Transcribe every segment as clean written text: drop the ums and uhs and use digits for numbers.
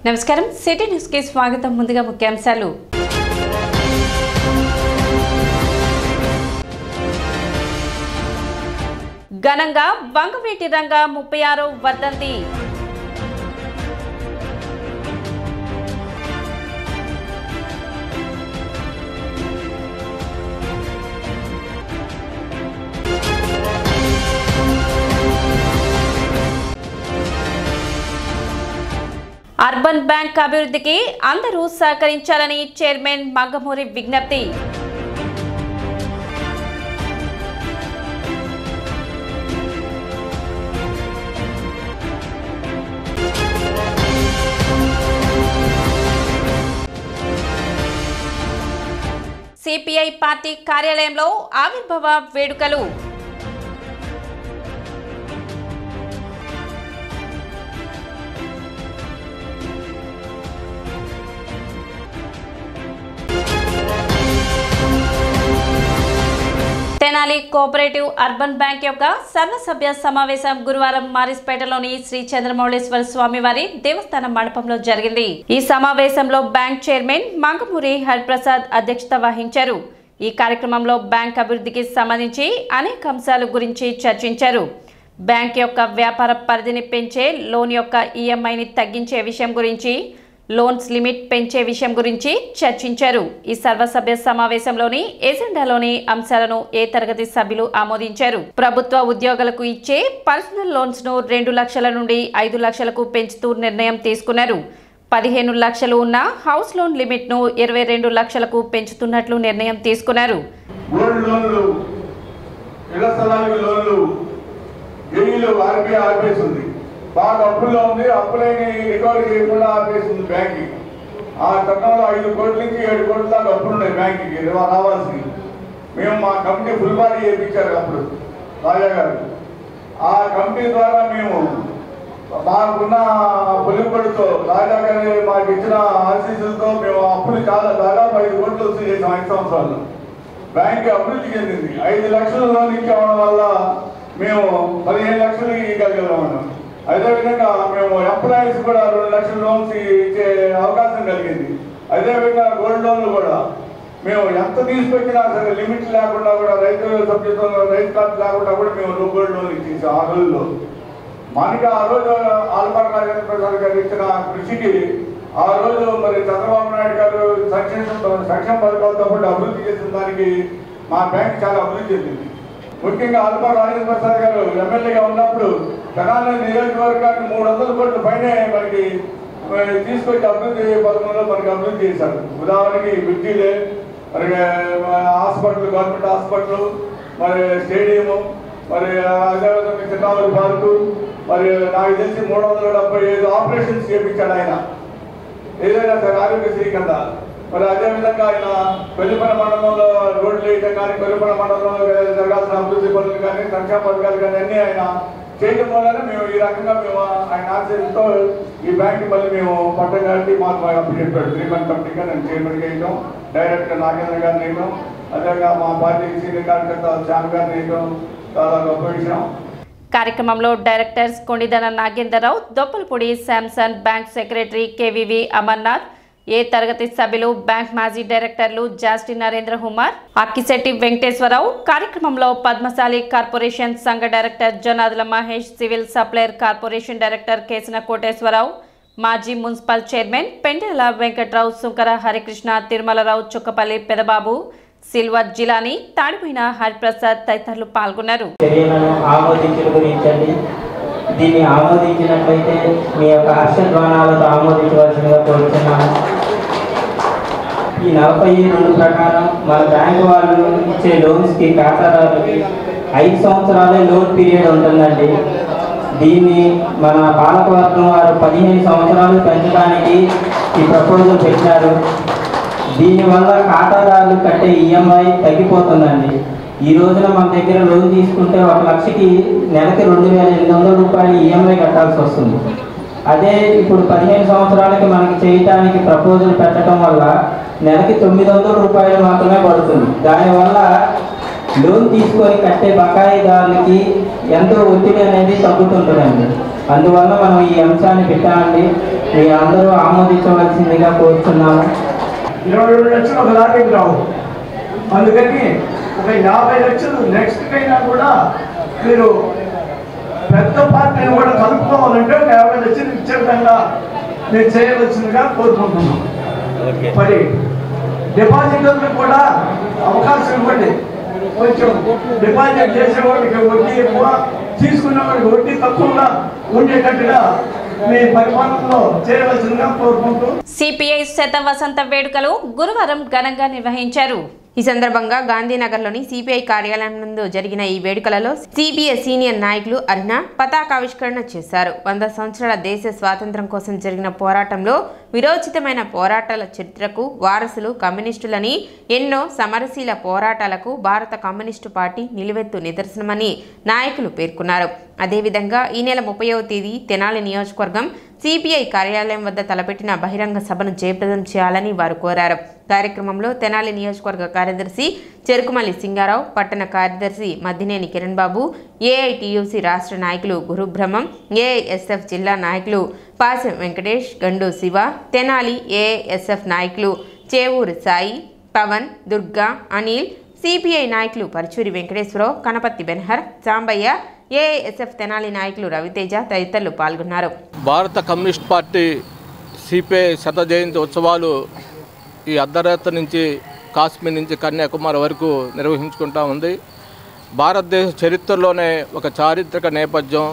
నమస్కారం city news కి స్వాగతం. ముందుగా ముఖ్యాంశాలు. ఘనంగా వంగవీటి రంగ 36వ వర్ధంతి. అర్బన్ బ్యాంక్ అభివృద్ధికి అందరూ సహకరించాలని చైర్మన్ మంగమూరి విజ్ఞప్తి. సిపిఐ పార్టీ కార్యాలయంలో ఆవిర్భావ వేడుకలు. తెనాలి కోఆపరేటివ్ అర్బన్ బ్యాంక్ యొక్క సర్వసభ్య సమావేశం గురువారం మారిస్పేటలోని శ్రీ చంద్రమౌళేశ్వర స్వామివారి దేవస్థానం మండపంలో జరిగింది. ఈ సమావేశంలో బ్యాంక్ చైర్మన్ మంగమూరి హరిప్రసాద్ అధ్యక్షత వహించారు. ఈ కార్యక్రమంలో బ్యాంక్ అభివృద్ధికి సంబంధించి అనేక అంశాల గురించి చర్చించారు. బ్యాంక్ యొక్క వ్యాపార పరిధిని పెంచే, లోన్ యొక్క ఈఎంఐని తగ్గించే విషయం గురించి, లోన్స్ లిమిట్ పెంచే విషయం గురించి చర్చించారు. ఈ సర్వసభ్య సమావేశంలోని ఎజెండాలోని అంశాలను ఏ తరగతి సభ్యులు ఆమోదించారు. ప్రభుత్వ ఉద్యోగులకు ఇచ్చే పర్సనల్ లోన్స్ ను 2 లక్షల నుండి 5 లక్షలకు పెంచుతూ నిర్ణయం తీసుకున్నారు. 15 లక్షలు ఉన్న హౌస్ లోన్ లిమిట్ ను 22 లక్షలకు పెంచుతున్నట్లు నిర్ణయం తీసుకున్నారు. బాగా అప్పుల్లో ఉంది, అప్పులేని రికవరీ చేయకుండా ఆపేసింది బ్యాంక్కి. ఆ తరుణంలో 5 కోట్ల నుంచి 7 కోట్ల దాకా అప్పులు ఉన్నాయి బ్యాంక్కి రావాల్సింది. మేము మా కమిటీ ఫుల్ బాడీ చేయించారు అప్పుడు రాజా గారు. ఆ కమిటీ ద్వారా మేము మాకున్న పొలిపడితో రాజా గారి మాకు ఇచ్చిన ఆశీస్సులతో మేము అప్పులు చాలా దాదాపు 5 కోట్లు వసూలు చేసాం 5 సంవత్సరాలు. బ్యాంక్ అభివృద్ధి చెందింది. 5 లక్షల లోన్ ఇచ్చేవడం వల్ల మేము 15 లక్షలు ఇవ్వగలిగామన్నాం. అదేవిధంగా మేము ఎంప్లాయీస్ కూడా 2 లక్షల లోన్స్ ఇచ్చే అవకాశం కలిగింది. అదేవిధంగా గోల్డ్ లోన్లు కూడా మేము ఎంత తీసుకొచ్చినా సరే లిమిట్ లేకుండా కూడా రైతు సభ్యత్వం రైతు కార్డు లేకుండా కూడా మేము గోల్డ్ లోన్లు ఇచ్చేసాం ఆ రోజుల్లో. మనకి ఆ రోజు ఆల్పార్ నాగేంద్ర ప్రసాద్ గారు ఇచ్చిన కృషికి ఆ రోజు మరి చంద్రబాబు నాయుడు గారు సంక్షేమ పథకాలతో పాటు అభివృద్ధి చేసిన దానికి మా బ్యాంక్ చాలా అభివృద్ధి చెందింది. ముఖ్యంగా ఆల్పార్ నాగేంద్ర ప్రసాద్ గారు ఎమ్మెల్యేగా ఉన్నప్పుడు తెనాలి నియోజకవర్గాన్ని 300 కోట్ల పైనే మనకి తీసుకొచ్చి అభివృద్ధి పథకంలో మనకి అభివృద్ధి చేశారు. ఉదాహరణకి బ్రిడ్జిలే, మరి హాస్పిటల్, గవర్నమెంట్ హాస్పిటల్, మరి స్టేడియము, మరి అదేవిధంగా చిన్నావుల పార్కు, మరి నాకు తెలిసి 375 ఆపరేషన్స్ చేయించాడు ఆయన ఏదైనా సరే ఆరోగ్యశ్రీ కింద. మరి అదేవిధంగా ఆయన కొల్లిపన మండలంలో రోడ్లు వేయడం కానీ, కొల్లిపన మండలంలో జరగాల్సిన అభివృద్ధి పనులు కానీ, సంక్షేమ పథకాలు కానీ అన్నీ ఆయన చేయడం వల్ల మేము ఈ రకంగా మేము ఆయన ఆశయంతో ఈ బ్యాంక్ మళ్ళీ మేము పట్టం కాబట్టి మాకు అప్పుడు చెప్పాడు 3 మంత్ కమిటీగా నేను చైర్మన్గా వేయడం, డైరెక్టర్ నాగేంద్ర గారిని వేయడం, అదేవిధంగా మా పార్టీ సీనియర్ కార్యకర్త శ్యామ్ గారిని వేయడం చాలా గొప్ప విషయం. కార్యక్రమంలో directors Kondidana Nagendrarao, Doppalapudi Samson, bank secretary KVV Amarnath, A తరగతి సభ్యులు బ్యాంక్ మాజీ డైరెక్టర్లు జాస్టి నరేంద్ర కుమార్, అక్కిశెట్టి వెంకటేశ్వరరావు, కార్యక్రమంలో పద్మశాలి కార్పొరేషన్ సంఘ director Janadula Mahesh, civil supplier corporation director Kesana Koteswararao, మాజీ municipal chairman Pendela Venkatrao, Sunkara Harikrishna, Tirumalarao, Chukkapalli Pedababu, silver Jilani, Tadipoyina Hariprasad తదితరులు పాల్గొన్నారు. దీన్ని ఆమోదించినట్లయితే మీ యొక్క హర్షధ్వానాలతో ఆమోదించవలసిందిగా కోరుతున్నాను. ఈ 42 ప్రకారం మన బ్యాంకు వాళ్ళు ఇచ్చే లోన్స్కి ఖాతాదారులకి 5 సంవత్సరాలే లోన్ పీరియడ్ ఉంటుందండి. దీన్ని మన పాలకవర్గం వారు 15 సంవత్సరాలు పెంచడానికి ఈ ప్రపోజల్ పెట్టారు. దీనివల్ల ఖాతాదారులు కట్టే ఈఎంఐ తగ్గిపోతుందండి. ఈ రోజున మన దగ్గర లోన్ తీసుకుంటే 1 లక్షకి నెలకి 2,800 రూపాయలు ఈఎంఐ కట్టాల్సి వస్తుంది. అదే ఇప్పుడు 15 సంవత్సరాలకి మనకి చేయటానికి ప్రపోజల్ పెట్టడం వల్ల నెలకి 900 రూపాయలు మాత్రమే పడుతుంది. దానివల్ల లోన్ తీసుకొని కట్టే బకాయిదారులకి ఎంతో ఒత్తిడి అనేది తగ్గుతుంటుందండి. అందువల్ల మనం ఈ అంశాన్ని పెట్టామండి. మీరు అందరూ ఆమోదించవలసిందిగా కోరుతున్నాము. 22 లక్షలు ఒక దానికి రావు, అందుకని ఒక 50 లక్షలు నెక్స్ట్ అయినా కూడా మీరు పెద్ద పార్టీని కూడా కలుపుకోవాలంటే 50 లక్షలు ఇచ్చే విధంగా మీరు చేయవలసిందిగా కోరుకుంటున్నాం. మరి డిపాజిటర్లకు కూడా అవకాశం ఇవ్వండి. కొంచెం డిపాజిట్ చేసేవాడికి వడ్డీ ఎక్కువ, తీసుకునే వాడికి వడ్డీ తక్కువగా ఉండేటట్టుగా మీ పరిపాలనలో చేయవలసిందిగా కోరుకుంటూ సిపిఐ శత వసంత వేడుకలు గురువారం ఘనంగా నిర్వహించారు. ఈ సందర్భంగా గాంధీనగర్లోని సిపిఐ కార్యాలయం నందు జరిగిన ఈ వేడుకలలో సిపిఐ సీనియర్ నాయకులు అరుణ పతాకావిష్కరణ చేశారు. 100 సంవత్సరాల దేశ స్వాతంత్ర్యం కోసం జరిగిన పోరాటంలో విరోచితమైన పోరాటాల చరిత్రకు వారసులు కమ్యూనిస్టులని, ఎన్నో సమరశీల పోరాటాలకు భారత కమ్యూనిస్టు పార్టీ నిలువెత్తు నిదర్శనమని నాయకులు పేర్కొన్నారు. అదేవిధంగా ఈ నెల 30వ తేదీ తెనాలి నియోజకవర్గం సిపిఐ కార్యాలయం వద్ద తలపెట్టిన బహిరంగ సభను జయప్రదం చేయాలని వారు కోరారు. కార్యక్రమంలో తెనాలి నియోజకవర్గ కార్యదర్శి చెరుకుమల్లి సింగారావు, పట్టణ కార్యదర్శి మద్దినేని కిరణ్ బాబు, ఏఐటియుసి రాష్ట్ర నాయకులు గురుబ్రహ్మం, ఏఐఎస్ఎఫ్ జిల్లా నాయకులు పాసెం వెంకటేష్, గండు శివ, తెనాలి ఏఐఎస్ఎఫ్ నాయకులు చేవూరు సాయి, పవన్, దుర్గా, అనిల్, సిపిఐ నాయకులు పరుచూరి వెంకటేశ్వరరావు, కనపర్తి బెన్హర్, సాంబయ్య, ఏఐఎస్ఎఫ్ తెనాలి నాయకులు రవితేజ తదితరులు పాల్గొన్నారు. భారత కమ్యూనిస్ట్ పార్టీ సిపిఐ శత జయంతి ఉత్సవాలు ఈ అర్ధరాత్రి నుంచి కాశ్మీర్ నుంచి కన్యాకుమారి వరకు నిర్వహించుకుంటూ ఉంది. భారతదేశ చరిత్రలోనే ఒక చారిత్రక నేపథ్యం,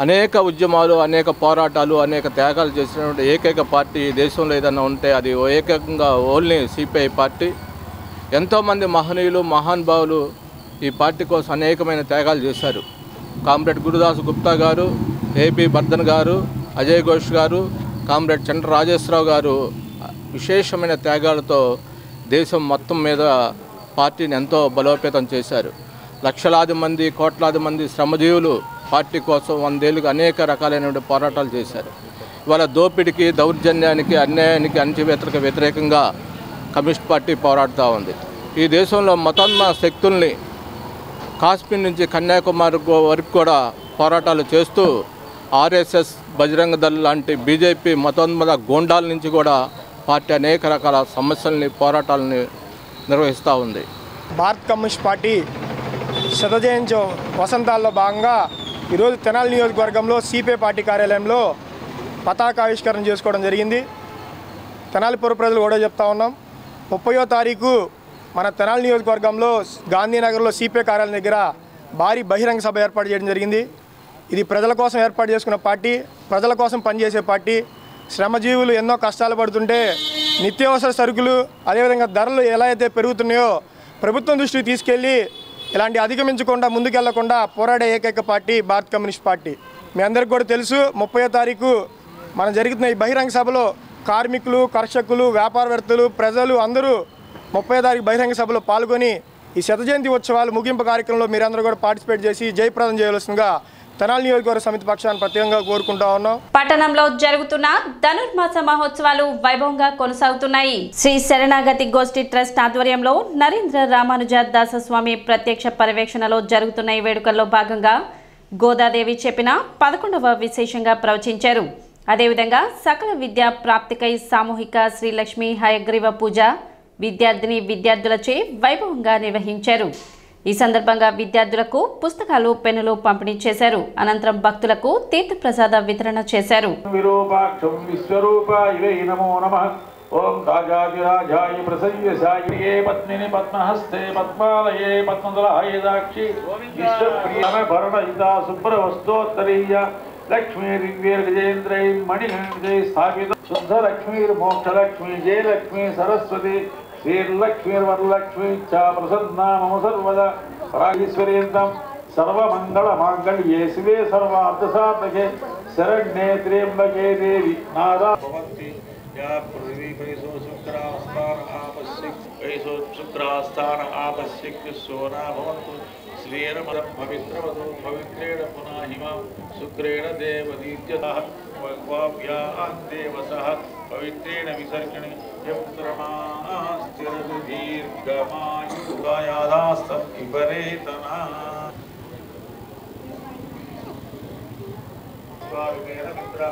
అనేక ఉద్యమాలు, అనేక పోరాటాలు, అనేక త్యాగాలు చేసినటువంటి ఏకైక పార్టీ దేశంలో ఏదైనా ఉంటే అది ఏకైకంగా ఓన్లీ సిపిఐ పార్టీ. ఎంతోమంది మహనీయులు, మహానుభావులు ఈ పార్టీ కోసం అనేకమైన త్యాగాలు చేశారు. కామ్రేడ్ గురుదాస్ గుప్తా గారు, ఏపీ బర్ధన్ గారు, అజయ్ ఘోష్ గారు, కామ్రేడ్ చంద్ర రాజేశ్వరరావు గారు విశేషమైన త్యాగాలతో దేశం మొత్తం మీద పార్టీని ఎంతో బలోపేతం చేశారు. లక్షలాది మంది, కోట్లాది మంది శ్రమజీవులు పార్టీ కోసం 100 ఏళ్ళుగా అనేక రకాలైనటువంటి పోరాటాలు చేశారు. ఇవాళ దోపిడికి, దౌర్జన్యానికి, అన్యాయానికి, అణచివేతలకు వ్యతిరేకంగా కమ్యూనిస్ట్ పార్టీ పోరాడుతూ ఉంది. ఈ దేశంలో మతోన్మాద శక్తుల్ని కాశ్మీర్ నుంచి కన్యాకుమారి వరకు కూడా పోరాటాలు చేస్తూ ఆర్ఎస్ఎస్, బజరంగ దళ్ లాంటి బీజేపీ మతోన్మాద గోండాల నుంచి కూడా పార్టీ అనేక రకాల సమస్యల్ని, పోరాటాలని నిర్వహిస్తూ ఉంది. భారత కమ్యూనిస్ట్ పార్టీ శత జయంతి వసంతాల్లో భాగంగా ఈరోజు తెనాలి నియోజకవర్గంలో సిపిఐ పార్టీ కార్యాలయంలో పతాకావిష్కరణ చేసుకోవడం జరిగింది. తెనాలి పుర ప్రజలు కూడా చెప్తా ఉన్నాం, 30వ తారీఖు మన తెనాలి నియోజకవర్గంలో గాంధీనగర్లో సిపిఐ కార్యాలయం దగ్గర భారీ బహిరంగ సభ ఏర్పాటు చేయడం జరిగింది. ఇది ప్రజల కోసం ఏర్పాటు చేసుకున్న పార్టీ, ప్రజల కోసం పనిచేసే పార్టీ. శ్రమజీవులు ఎన్నో కష్టాలు పడుతుంటే నిత్యావసర సరుకులు, అదేవిధంగా ధరలు ఎలా అయితే పెరుగుతున్నాయో ప్రభుత్వం దృష్టికి తీసుకెళ్ళి ఇలాంటి అధిగమించకుండా ముందుకెళ్లకుండా పోరాడే ఏకైక పార్టీ భారత కమ్యూనిస్ట్ పార్టీ. మీ అందరికీ కూడా తెలుసు, 30వ తారీఖు మన జరుగుతున్న ఈ బహిరంగ సభలో కార్మికులు, కర్షకులు, వ్యాపారవేత్తలు, ప్రజలు అందరూ 30వ తారీఖు బహిరంగ సభలో పాల్గొని ఈ శత జయంతి ఉత్సవాలు ముగింపు కార్యక్రమంలో మీరందరూ కూడా పార్టిసిపేట్ చేసి జయప్రదం చేయవలసిందిగా తెనాలి నియోజకవర్గ సమితి పక్షాన్ని ప్రత్యేకంగా కోరుకుంటా ఉన్నాం. పట్టణంలో జరుగుతున్న ధనుర్మాస మహోత్సవాలు వైభవంగా కొనసాగుతున్నాయి. శ్రీ శరణాగతి గోష్ఠి ట్రస్ట్ ఆధ్వర్యంలో నరేంద్ర రామానుజ దాసస్వామి ప్రత్యక్ష పర్యవేక్షణలో జరుగుతున్న ఈ వేడుకల్లో భాగంగా గోదాదేవి చెప్పిన 11వ విశేషంగా ప్రవచించారు. అదేవిధంగా సకల విద్యా ప్రాప్తికై సామూహిక శ్రీలక్ష్మి హయగ్రీవ పూజ విద్యార్థిని విద్యార్థులచే వైభవంగా నిర్వహించారు. ఈ సందర్భంగా విద్యార్థులకు పుస్తకాలు, పెన్నులు పంపిణీ చేశారు. అనంతరం భక్తులకు తీర్థప్రసాద వితరణ చేశారు. విరూపాక్షం విశ్వరూపాయ నమో నమః. ఓం రాజాధిరాజాయ ప్రసవ్యసాయే పద్మిని పద్మహస్తే పద్మాలయే పద్మదళాయ దాక్షి విశ్వప్రియ భరణయితా శుభ్రవస్తోత్తరీయ లక్ష్మీర్విజయేంద్రై మణిగణిజై స్థాపిత శుద్ధలక్ష్మీర్మోక్షలక్ష్మీ జయలక్ష్మీ సరస్వతి శ్రీర్లక్ష్మీర్వరలక్ష్మీ చ ప్రసన్నా మమ సర్వదా రాజేశ్వరీంద్రం సర్వమంగళమాంగళ్యే శివే సర్వార్థసాధకే శరణ్యే త్ర్యంబకే దేవి నాదా భవంతి या पृथ्वी पैसो शुक्रास्थान आपश्यक पैसो शुक्रास्थान आपश्यक सोना भवन्तु श्रेण पवित्रवतो पवित्रेण पुनः हिमं शुक्रेण देवदीत्यतः वाव्याः देवसः पवित्रेण विसर्गणे यत्रमास्तिरदीर्घमायुगायादास्तपरेतनः स्वारुमेण मित्र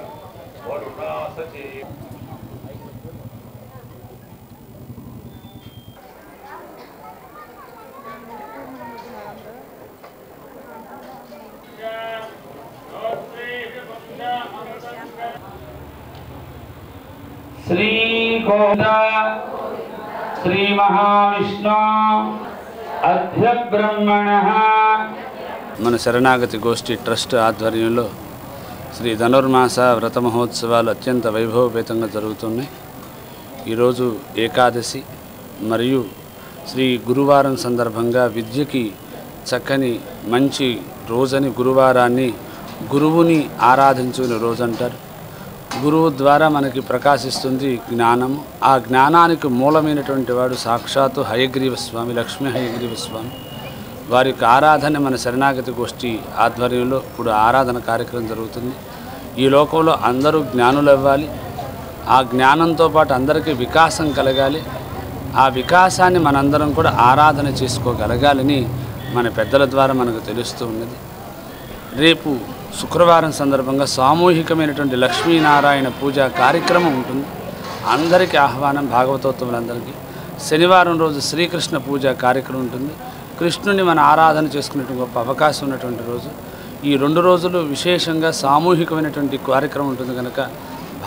वरुणा सचेव श्री गोविंद श्री महाविष्णु अद्य ब्रह्मणः మన శరణాగతి గోష్ఠి ట్రస్ట్ ఆధ్వర్యంలో శ్రీ ధనుర్మాస వ్రత మహోత్సవాలు అత్యంత వైభవపేతంగా జరుగుతున్నాయి. ఈరోజు ఏకాదశి మరియు శ్రీ గురువారం సందర్భంగా విద్యకి చక్కని మంచి రోజని గురువారాన్ని గురువుని ఆరాధించుకునే రోజు అంటారు. గురువు ద్వారా మనకి ప్రకాశిస్తుంది జ్ఞానం. ఆ జ్ఞానానికి మూలమైనటువంటి వాడు సాక్షాత్తు హయగ్రీవ స్వామి, లక్ష్మీ హయగ్రీవ స్వామి. వారికి ఆరాధన మన శరణాగతి గోష్ఠి ఆధ్వర్యంలో ఇప్పుడు ఆరాధన కార్యక్రమం జరుగుతుంది. ఈ లోకంలో అందరూ జ్ఞానులు అవ్వాలి. ఆ జ్ఞానంతో పాటు అందరికీ వికాసం కలగాలి. ఆ వికాసాన్ని మనందరం కూడా ఆరాధన చేసుకోగలగాలని మన పెద్దల ద్వారా మనకు తెలుస్తూ ఉన్నది. రేపు శుక్రవారం సందర్భంగా సామూహికమైనటువంటి లక్ష్మీనారాయణ పూజా కార్యక్రమం ఉంటుంది. అందరికీ ఆహ్వానం, భాగవతోత్తములందరికీ. శనివారం రోజు శ్రీకృష్ణ పూజా కార్యక్రమం ఉంటుంది. కృష్ణుని మన ఆరాధన చేసుకునేటువంటి గొప్ప అవకాశం ఉన్నటువంటి రోజు. ఈ 2 రోజులు విశేషంగా సామూహికమైనటువంటి కార్యక్రమం ఉంటుంది కనుక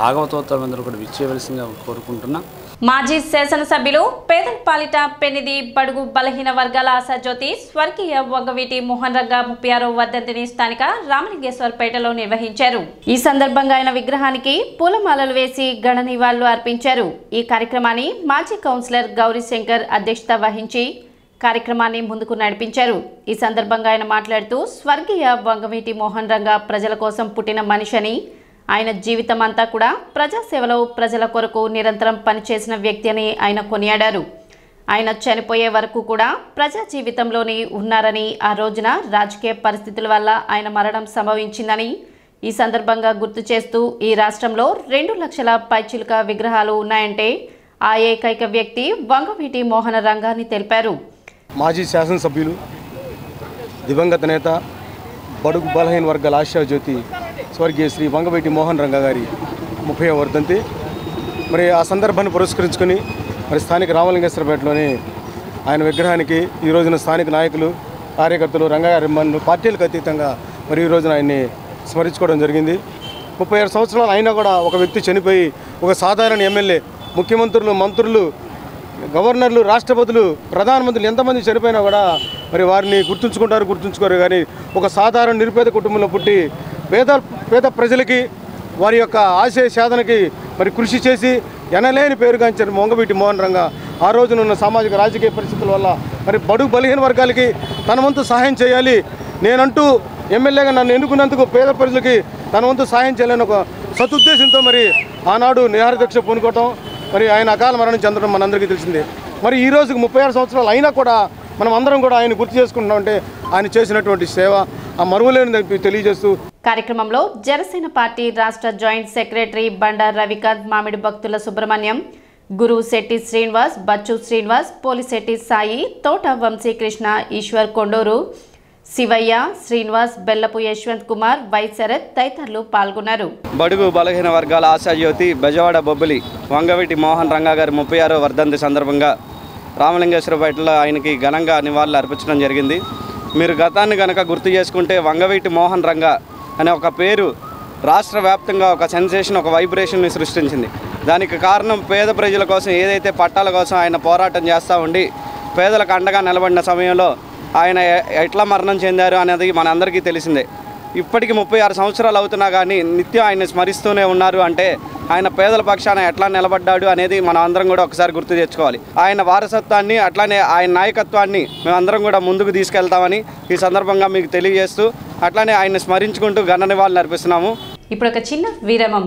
భాగవతోత్తములందరూ కూడా విచ్చేయవలసిందిగా కోరుకుంటున్నాం. మాజీ శాసనసభ్యులు పేదల పాలిట పెనిది బడుగు బలహీన వర్గాల ఆశాజ్యోతి స్వర్గీయ వంగవీటి మోహన్ రంగా 36వ వర్ధంతిని స్థానిక రామలింగేశ్వరపేటలో నిర్వహించారు. ఈ సందర్భంగా ఆయన విగ్రహానికి పూలమాలలు వేసి ఘన నివాళులు అర్పించారు. ఈ కార్యక్రమాన్ని మాజీ కౌన్సిలర్ గౌరీ శంకర్ అధ్యక్షత వహించి కార్యక్రమాన్ని ముందుకు నడిపించారు. ఈ సందర్భంగా ఆయన మాట్లాడుతూ స్వర్గీయ వంగవీటి మోహన్ రంగా ప్రజల కోసం పుట్టిన మనిషిని, ఆయన జీవితం అంతా కూడా ప్రజాసేవలో ప్రజల కొరకు నిరంతరం పనిచేసిన వ్యక్తి అని ఆయన కొనియాడారు. ఆయన చనిపోయే వరకు కూడా ప్రజా జీవితంలోనే ఉన్నారని, ఆ రోజున రాజకీయ పరిస్థితుల వల్ల ఆయన మరణం సంభవించిందని ఈ సందర్భంగా గుర్తు చేస్తూ ఈ రాష్ట్రంలో 2 లక్షల పైచిలుక విగ్రహాలు ఉన్నాయంటే ఆ ఏకైక వ్యక్తి వంగవీటి మోహన రంగాని తెలిపారు. మాజీ శాసనసభ్యులు, దివంగత నేత, బడుగు బలహీన వర్గాల ఆశాజ్యోతి స్వర్గీయ శ్రీ వంగవీటి మోహన్ రంగా గారి 30వ వర్ధంతి. మరి ఆ సందర్భాన్ని పురస్కరించుకొని మరి స్థానిక రామలింగేశ్వరపేటలోని ఆయన విగ్రహానికి ఈ రోజున స్థానిక నాయకులు, కార్యకర్తలు, రంగాగారి పార్టీలకు అతీతంగా మరి ఈ రోజున ఆయన్ని స్మరించుకోవడం జరిగింది. 36 సంవత్సరాలు అయినా కూడా ఒక వ్యక్తి చనిపోయి ఒక సాధారణ ఎమ్మెల్యే, ముఖ్యమంత్రులు, మంత్రులు, గవర్నర్లు, రాష్ట్రపతులు, ప్రధానమంత్రులు ఎంతమంది చనిపోయినా కూడా మరి వారిని గుర్తుంచుకోరు. కానీ ఒక సాధారణ నిరుపేద కుటుంబంలో పుట్టి పేద ప్రజలకి వారి యొక్క ఆశయ సాధనకి మరి కృషి చేసి ఎనలేని పేరుగాంచిన వంగవీటి మోహన్ రంగా ఆ రోజునున్న సామాజిక రాజకీయ పరిస్థితుల వల్ల మరి బడుగు బలహీన వర్గాలకి తన వంతు సహాయం చేయాలి, నేనంటూ ఎమ్మెల్యేగా నన్ను ఎన్నుకున్నందుకు పేద ప్రజలకి తన వంతు సహాయం చేయాలని ఒక సదుద్దేశంతో మరి ఆనాడు నిరాహారదీక్ష పూనుకోవటం, మరి ఆయన అకాల మరణం చెందడం మనందరికీ తెలిసిందే. మరి ఈ రోజుకి 36 సంవత్సరాలు అయినా కూడా మనం అందరం కూడా ఆయన గుర్తు చేసుకుంటున్నామంటే ఆయన చేసినటువంటి సేవ ఆ మరువలేనిదని తెలియజేస్తూ కార్యక్రమంలో జనసేన పార్టీ రాష్ట్ర జాయింట్ సెక్రటరీ బండారు రవికాంత్, మామిడి భక్తుల సుబ్రహ్మణ్యం, గురువు శెట్టి శ్రీనివాస్, బచ్చు శ్రీనివాస్, పోలిశెట్టి సాయి, తోట వంశీకృష్ణ, ఈశ్వర్ కొండూరు, శివయ్య, శ్రీనివాస్, బెల్లపు యశ్వంత్ కుమార్, వై శరత్ తదితరులు పాల్గొన్నారు. బడుగు బలహీన వర్గాల ఆశాజ్యోతి బెజవాడ బొబ్బిలి వంగవీటి మోహన్ రంగా గారి 36వ వర్ధంతి సందర్భంగా రామలింగేశ్వరపేటలో ఆయనకి ఘనంగా నివాళులు అర్పించడం జరిగింది. మీరు గతాన్ని కనుక గుర్తు చేసుకుంటే వంగవీటి మోహన్ రంగా అనే ఒక పేరు రాష్ట్ర వ్యాప్తంగా ఒక సెన్సేషన్, ఒక వైబ్రేషన్ని సృష్టించింది. దానికి కారణం పేద ప్రజల కోసం ఏదైతే పట్టాల కోసం ఆయన పోరాటం చేస్తూ ఉండి పేదలకు అండగా నిలబడిన సమయంలో ఆయన ఎట్లా మరణం చెందారు అనేది మనందరికీ తెలిసిందే. ఇప్పటికి 36 సంవత్సరాలు అవుతున్నా కానీ నిత్యం ఆయన్ని స్మరిస్తూనే ఉన్నారు అంటే ఆయన పేదల పక్షాన ఎట్లా నిలబడ్డాడు అనేది మనం అందరం కూడా ఒకసారి గుర్తు తెచ్చుకోవాలి. ఆయన వారసత్వాన్ని అట్లానే ఆయన నాయకత్వాన్ని మేమందరం కూడా ముందుకు తీసుకెళ్తామని ఈ సందర్భంగా మీకు తెలియజేస్తూ అట్లానే ఆయన్ని స్మరించుకుంటూ ఘన నివాళులు అర్పిస్తున్నాము. ఇప్పుడు ఒక చిన్న విరామం.